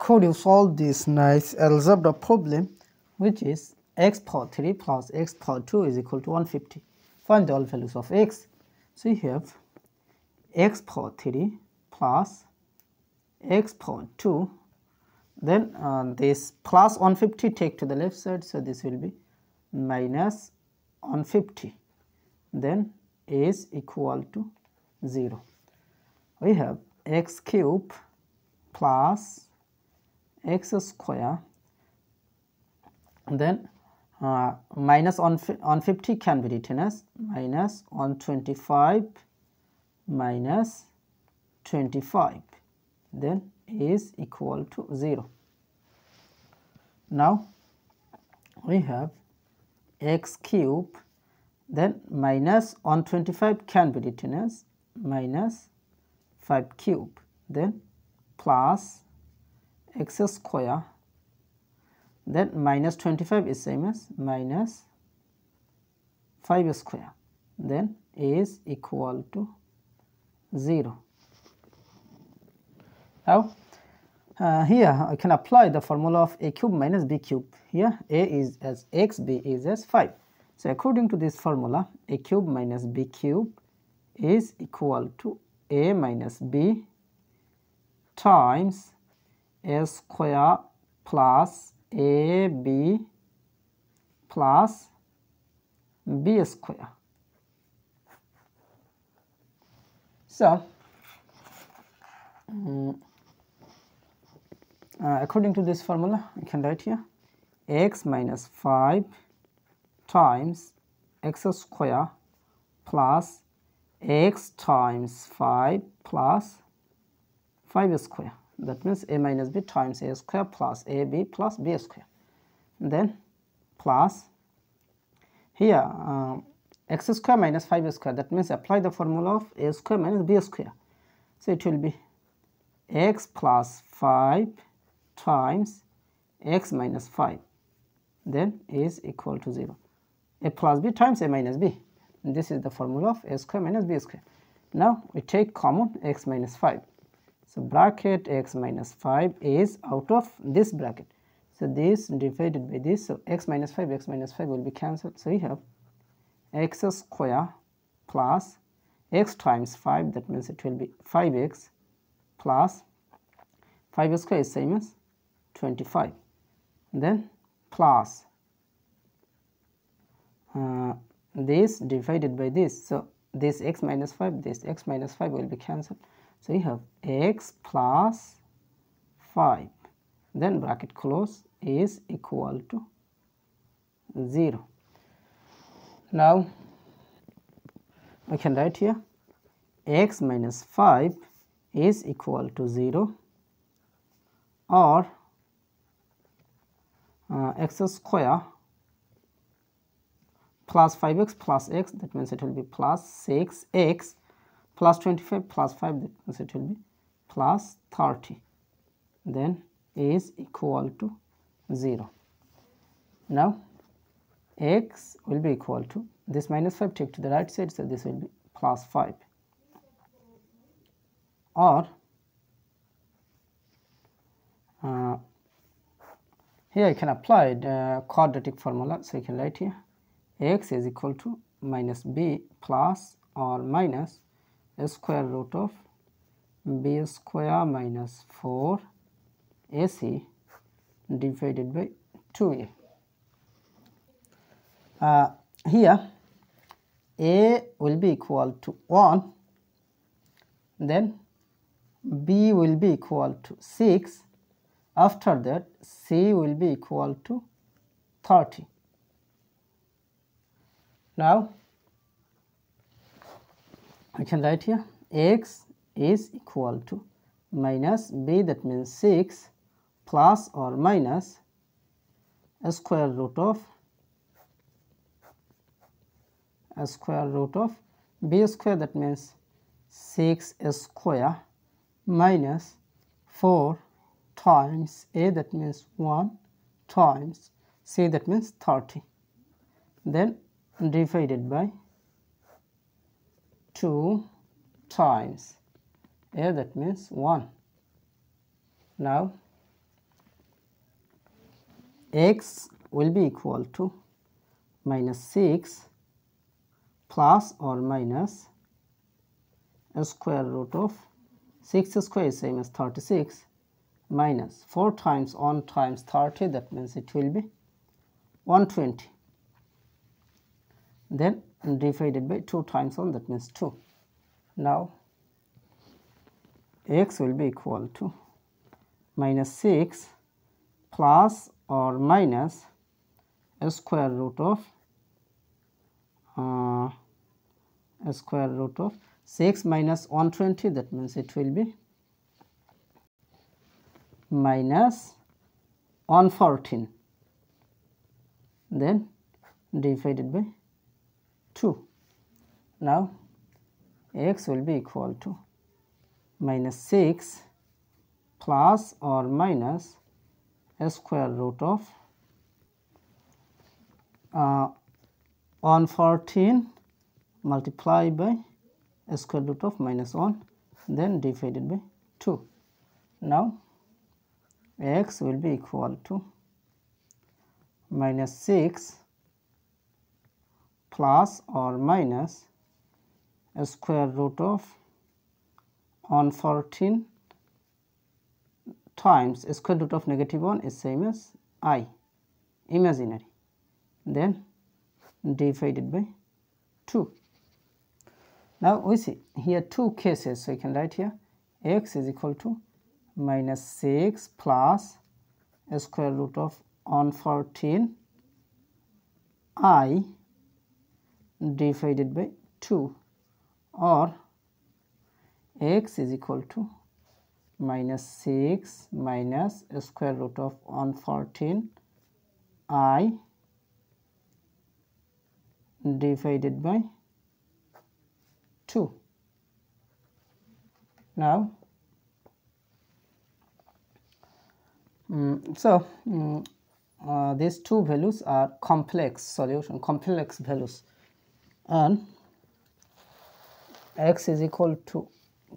could you solve this nice algebra problem, which is x power 3 plus x power 2 is equal to 150. Find all values of x. So you have x power 3 plus x power 2, then this plus 150 take to the left side, so this will be minus 150, then is equal to 0. We have x cube plus x square, and then minus 150 can be written as minus 125 minus 25, then is equal to 0. Now we have x cube, then minus 125 can be written as minus 5 cube, then plus x square, then minus 25 is same as minus 5 square, then is equal to 0. Now here I can apply the formula of a cube minus b cube. Here a is as x, b is as 5. So according to this formula, a cube minus b cube is equal to a minus b times a square plus ab plus b square. So according to this formula, I can write here x minus 5 times x square plus x times 5 plus 5 square. That means a minus b times a square plus ab plus b square. Then plus here x square minus 5 square. That means apply the formula of a square minus b square. So it will be x plus 5 times x minus 5, then is equal to 0. A plus b times a minus b. And this is the formula of a square minus b square. Now we take common x minus 5. So bracket x minus 5 is out of this bracket. So this divided by this. So x minus 5 will be cancelled. So we have x square plus x times 5. That means it will be 5x plus 5 square is same as 25. Then plus this divided by this. So this x minus 5, this x minus 5 will be cancelled. So you have x plus 5, then bracket close, is equal to 0. Now we can write here x minus 5 is equal to 0, or x square plus 5x plus x, that means it will be plus 6x plus 25 plus 5, that means it will be plus 30, then is equal to 0. Now x will be equal to this minus 5 take to the right side, so this will be plus 5, or here I can apply the quadratic formula. So you can write here x is equal to minus b plus or minus a square root of b square minus 4 ac divided by 2a. Here a will be equal to 1, then b will be equal to 6, after that c will be equal to 30. Now I can write here x is equal to minus b, that means 6, plus or minus a square root of b square, that means 6 square minus 4 times a, that means 1, times c, that means 30, then divided by 2 times a, that means 1. Now x will be equal to minus 6 plus or minus square root of 6 square is same as 36 minus 4 times 1 times 30, that means it will be 120, then divided by 2 times 1, that means 2. Now x will be equal to minus 6 plus or minus square root of 6 minus 120, that means it will be minus 114, then divided by 2. Now x will be equal to minus 6 plus or minus square root of 114 multiplied by square root of minus 1, then divided by 2. Now x will be equal to minus 6 plus or minus square root of 114 times square root of negative 1 is same as I, imaginary, then divided by 2. Now we see here two cases, so you can write here x is equal to minus 6 plus square root of 114 I divided by 2, or x is equal to minus 6 minus square root of 114 I divided by 2. Now these two values are complex values, and x is equal to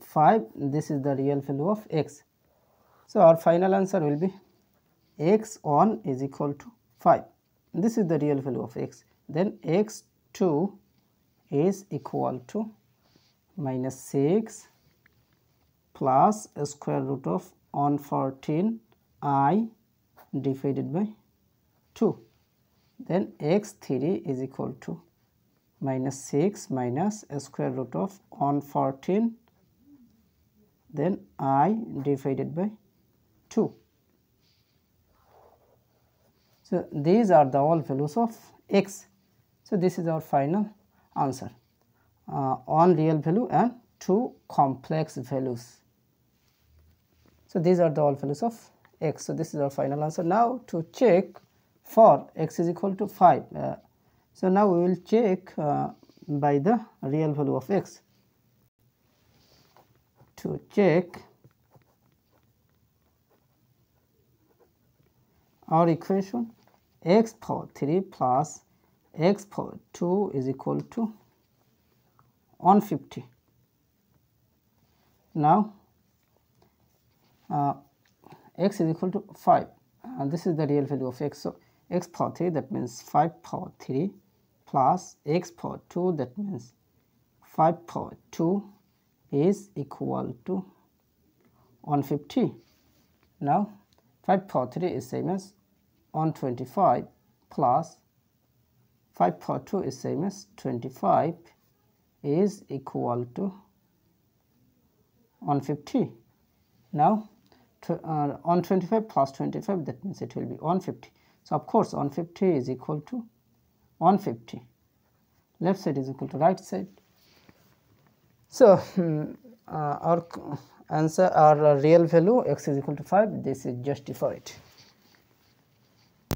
5, this is the real value of x. So our final answer will be x1 is equal to 5, this is the real value of x, then x2 is equal to minus 6 plus square root of 114 I divided by 2, then x3 is equal to minus 6 minus square root of 114 then I divided by 2. So these are the all values of x. So this is our final answer, one real value and two complex values. So these are the all values of x. So this is our final answer. Now to check for x is equal to 5, so now we will check by the real value of x. To check our equation, x power 3 plus x power 2 is equal to 150. Now x is equal to 5, and this is the real value of x. So x power 3, that means 5 power 3 plus x power 2, that means 5 power 2 is equal to 150. Now 5 power 3 is same as 125 plus 5 power 2 is same as 25 is equal to 150. Now 125 plus 25, that means it will be 150. So of course 150 is equal to 150. Left side is equal to right side. So our answer, our real value x is equal to 5, this is justified.